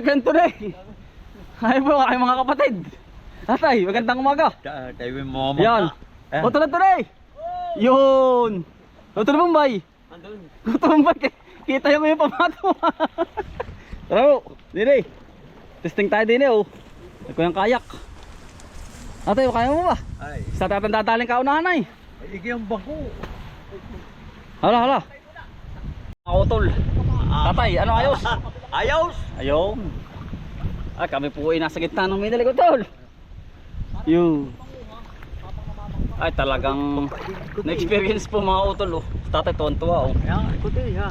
Ganito na eh. Ay po, ay mga kapatid. Tatay, magandang umaga. Tayo mo mo. Yan. Oto na tunay. Yun. Oto na Bombay. Andun. Oto na Bombay. Kita yung pamato. Tara po. Dini. Testing tayo din eh oh. Ito yung kayak. Tatay, kaya mo ba? Ay. Sa tatang dadaling kaunahan ay. Ay, iki ang bako. Hala, hala. Utol. Tatay, ano ayos? Ayos. Ayun. Ah, kami po ay nasa gitna ng may utol. Yun. Ay, talagang na-experience po mga utol oh. Tatay, tuwan-tuwa oh. Yan, ikuti ha.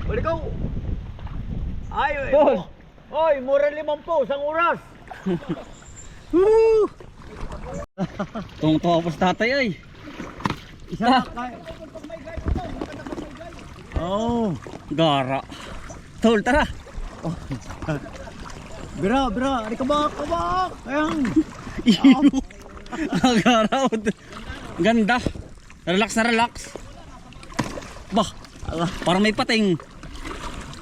Balik ko. Ay, Tol. oy, mura 50 isang oras. Woo! Tuwang-tuwa po sa tatay ay. Isa na. Oh, Gara. Tol, tara. bira, ari kabak. Ayan. Iyo. Gara. Ganda. Relax na relax. Bah, parang may pating.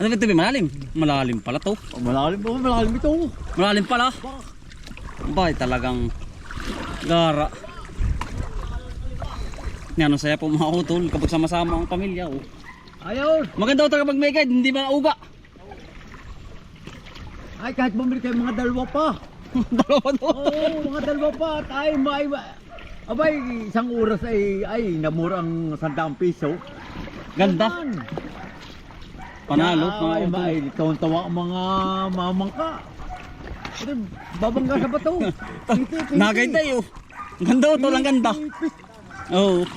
Ano ba ito? Malalim? Malalim pala to. Malalim ito. Malalim pala. Bay, talagang gara. Yan, saya po mga utol kapag sama-sama ang pamilya oh. Ayos. Maganda ito kapag may guide, hindi mauga. Ay, kahit bumili kayo mga dalawa pa. Dalawa to. Oo, mga dalawa pa. At ay, abay, isang oras ay namurang 100 piso. Ganda. Yan. Panalo Ay, mga utol. ay, tawa ang mga mamangka. Ito, babangga sa bato. Nagay tayo. Ganda utol, ang ganda. Oo.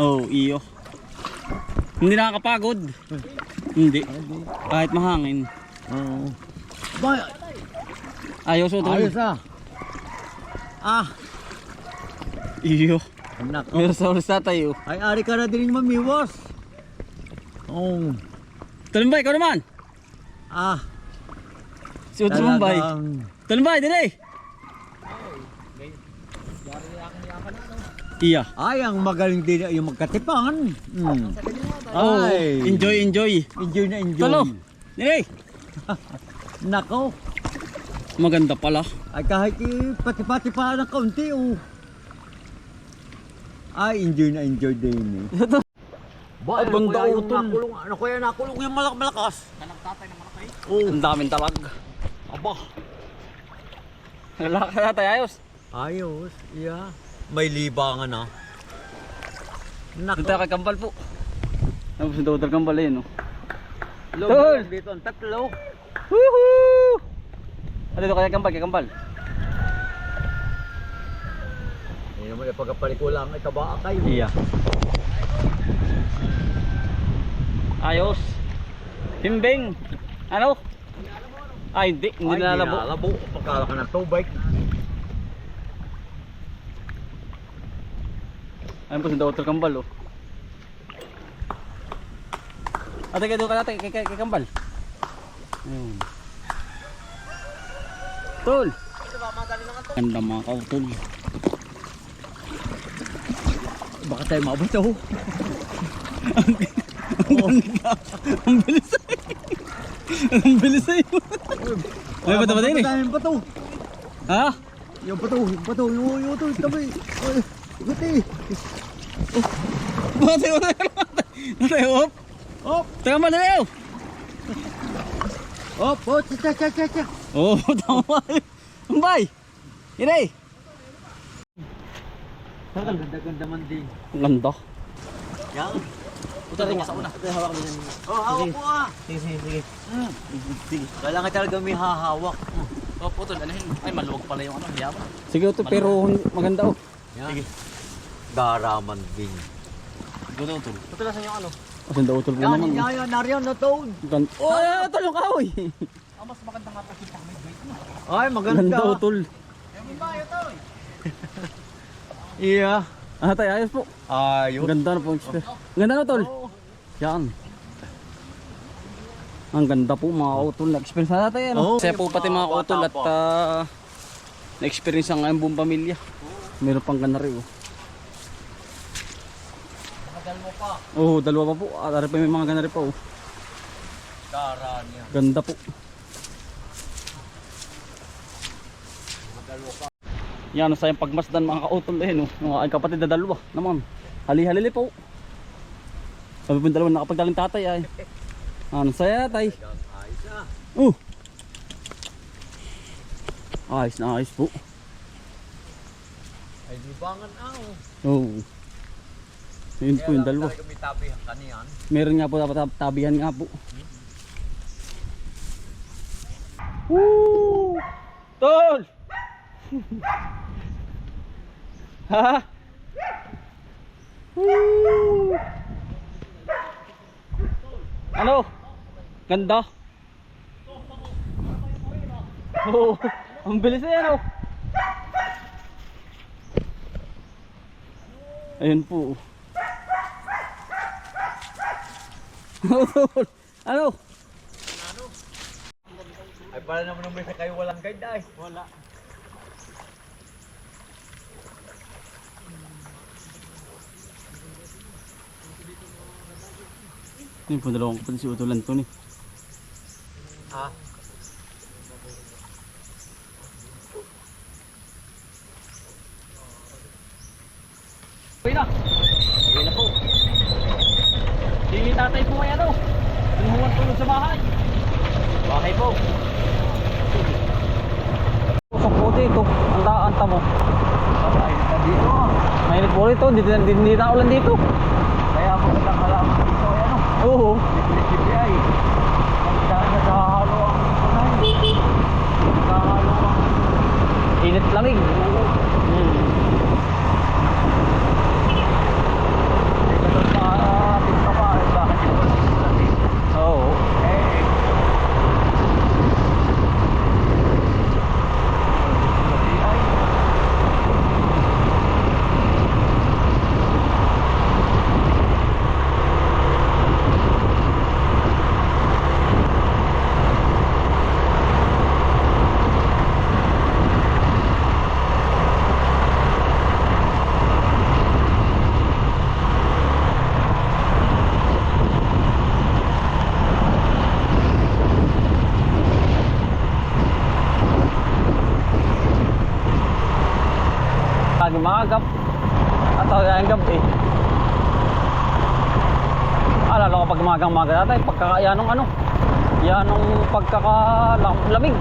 Oh, iyo. Hindi nakakapagod. Hindi. Kahit mahangin. Oo. Ba, Ayos utol. ayos ah. Ah, Iyo. anak. Meron sa ulis tayo. Ay, ari ka na din mamiwas. Oo. Talumbay, ikaw naman. Ah, Si Utol Mumbay. Talumbay, dili. Iya. Ay, ang magaling din yung magkatipan. Oh, Ay, enjoy. enjoy na enjoy. Talo. Dili. Nako. Maganda pala. Ay, kahit pati-pati pa ng kaunti, oh. Ay, enjoy na enjoy din eh. Ay, banda utol. Ano kaya nakulong yung malakas? Nagtatay na malaki. Oo. Ang daming talag. Aba. Lalaki na tayo, ayos. Ayos, iya. May libangan ah. Dito Nako. tayo kay Kambal po. Tapos yung total Kambal eh, no? Tol! Tol! Dito ang tatlo. Woohoo! Ano dito kay Kambal? Hindi naman yung pagkapalikula ang ikabakay. Iya. Ayos. Himbing. Ano? Ay, hindi nalalabo. Nilalabo. Pagkala ka ng tubig. Ayun po si Dr. Kambal oh. Ate kayo ka natin kay Kambal. Ayun. Tol. Ganda mga kautol. Baka tayo mabot oh. Ang bilis ay. Ang bilis ay. Ay, bato ba din eh? Yung bato. Ha? Yung bato. Yung bato. Tabi. Guti. Batay. Op. Op. Teka mo na yun. Op. Oh, cha. Oh, tama. Ambay. Inay. Ganda man din. Ang ganda. Yan. Puta rin nga sa una. Hawak mo yan. Oh, hawak po ah. Sige. Sige. Kailangan talaga may hahawak. Oh, putol. Ano yun? Ay, maluwag pala yung ano. Yaba. Sige, ito. Pero maganda oh. Yan. Sige. Daraman din. Ganda utol. Patulasan yung ano? Kasi daw utol po naman. Yan. Nariyan na toad. Oh, utol yung kahoy. Mas maganda nga pa kita. Ay, maganda. Ganda utol. Iya. Ah, tayo. Ayos po. Ayos. Ganda na po. Ganda na utol. Yan. Ang ganda po mga utol. Na-experience na natin. Oo. Saya po pati mga utol at na-experience ang buong pamilya. Meron pang ganari oh. Dalawa pa. Oh, dalawa pa po. At may mga ganari pa oh. Karanya. Ganda po. Yan, sayang pagmasdan mga kautol eh, no? Mga aking kapatid na dalawa naman. Hali-halili po. Sabi po yung dalawa nakapagdaling tatay ay. Ano saya tay? Ayos na ayos po. Ay, lubangan ako. Oo. Yun po yung dalawa. May tabihan kaniyan. Meron nga po dapat tabihan nga po. Woo! Tol! Ha? Woo! Ano? Ganda? Oo, ang bilis na yan oh. Ayun po. Ano? Ay, para naman may sa kayo walang guide ay. Wala. Yung po dalawang kapatid si Utulan to ni. Ah. Uwi na. Uwi na po. Si tatay po ay ano? Tumuhan tulog sa bahay. Bahay po. Usok po dito. Ang daan tamo. Ay, dito ah. Mainit po rito. Hindi na ulan dito. Kaya ako lang halaman dito ay ano. Oo. Libre ay. Pagkaan na halo ang kunay. Halo ang Init lamig. Oo. Magap atau yang gabi. Alala ko pag magang-maga tatay, pagkakayanong ano, yanong pagkakalamig.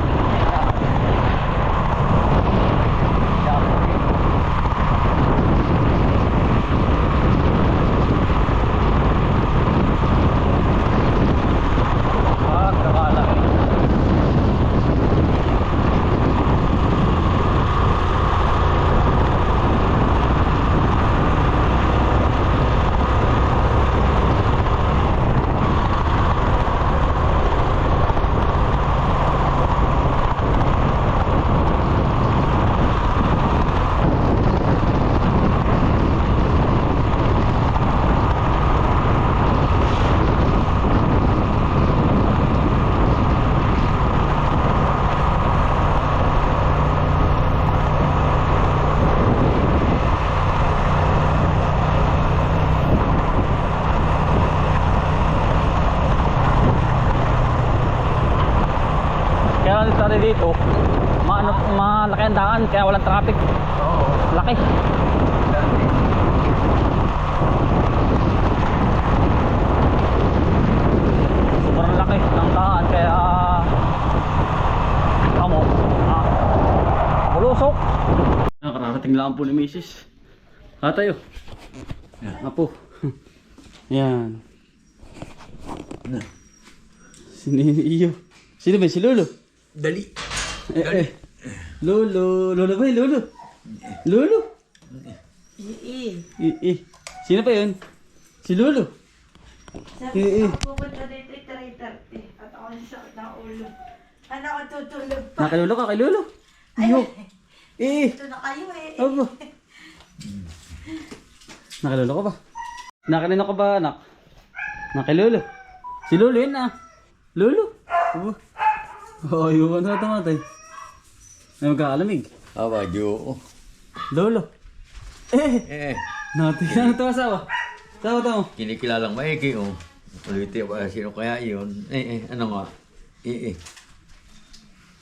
Dito, malaki ang daan kaya walang traffic. Oo. Laki. Sobrang laki ng daan kaya kamo bulusok. Nakararating lang po ni Mrs. Tayo. Apo. Yan. Sino iyo? Sino ba si Lolo? Dali. Lolo. Lolo ba yun? Lolo? Lolo? Sino pa yun? Si Lolo. Sabi ko pupunta dito 3:30 at ako sa sakit ng ulo. Ano ako tutulog pa? Nakalolo ka kay Lolo? Iyo. Ito na kayo eh. Opo. Nakalolo ka ba? Nakanino ka ba anak? Nakilolo. Si Lolo yun ah. Lolo. Ayun na tamatay. Ay magkakalamig. Awa, Diyo. Lolo. Natin na ito asawa. Sawa to. Kinikilalang maiki, oh. Ulitin ba, sino kaya yun? Ano nga?